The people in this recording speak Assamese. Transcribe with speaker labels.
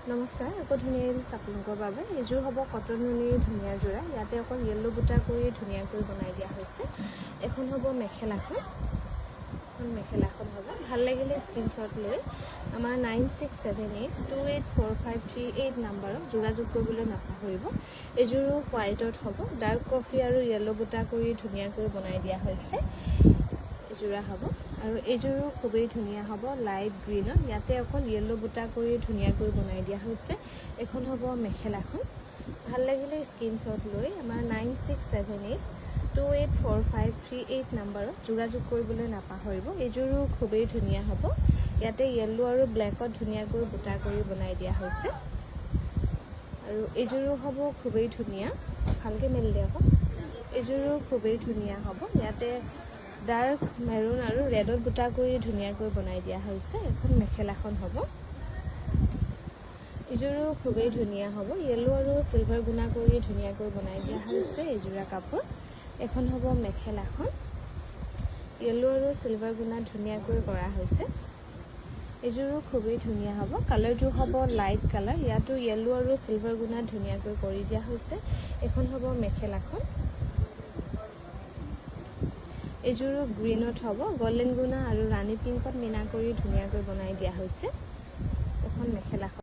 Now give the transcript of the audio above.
Speaker 1: নমস্কাৰ, আকৌ ধুনীয়া এযোৰ আপোনালোকৰ বাবে। এযোৰ হ'ব কটন নুনিৰ ধুনীয়া যোৰা। ইয়াতে অকল য়েল্লো বুটা কৰি ধুনীয়াকৈ বনাই দিয়া হৈছে। এখন হ'ব মেখেলাখন। মেখেলাখন হ'ব। ভাল লাগিলে স্ক্ৰীনশ্বট লৈ আমাৰ 9678284538 নাম্বাৰত যোগাযোগ কৰিবলৈ নাপাহৰিব। এযোৰো হোৱাইটত হ'ব। ডাৰ্ক কফি আৰু য়েল্লো বুটা কৰি ধুনীয়াকৈ বনাই দিয়া হৈছে। এযোৰা হ'ব আৰু এইযোৰো খুবেই ধুনীয়া হ'ব, লাইট গ্ৰীণত। ইয়াতে অকল য়েল্লো বুটা কৰি ধুনীয়াকৈ বনাই দিয়া হৈছে। এখন হ'ব মেখেলাখন। ভাল লাগিলে স্ক্ৰীনশ্বট লৈ আমাৰ 9678284538 নাম্বাৰত যোগাযোগ কৰিবলৈ নাপাহৰিব। এইযোৰো খুবেই ধুনীয়া হ'ব। ইয়াতে য়েল্লো আৰু ব্লেকত ধুনীয়াকৈ বুটা কৰি বনাই দিয়া হৈছে। আৰু এইযোৰো হ'ব খুবেই ধুনীয়া। ভালকৈ মেলি দিয়া হ'ব। এইযোৰো খুবেই ধুনীয়া হ'ব। ইয়াতে ডাৰ্ক মেৰুন আৰু ৰেডত বুটা কৰি ধুনীয়াকৈ বনাই দিয়া হৈছে। এখন মেখেলাখন হ'ব। এইযোৰো খুবেই ধুনীয়া হ'ব। য়েল্লো আৰু চিলভাৰ গুণা কৰি ধুনীয়াকৈ বনাই দিয়া হৈছে এযোৰা কাপোৰ। এখন হ'ব মেখেলাখন। য়েল্লো আৰু চিলভাৰ গুণা ধুনীয়াকৈ কৰা হৈছে। এইযোৰো খুবেই ধুনীয়া হ'ব। কালাৰটো হ'ব লাইট কালাৰ। ইয়াতো য়েল্লো আৰু চিলভাৰ গুণা ধুনীয়াকৈ কৰি দিয়া হৈছে। এখন হ'ব মেখেলাখন। এইযোৰো গ্ৰীণত হ'ব। গল্ডেন গুণা আৰু ৰাণী পিংকত মিনা কৰি ধুনীয়াকৈ বনাই দিয়া হৈছে। এখন মেখেলাখন।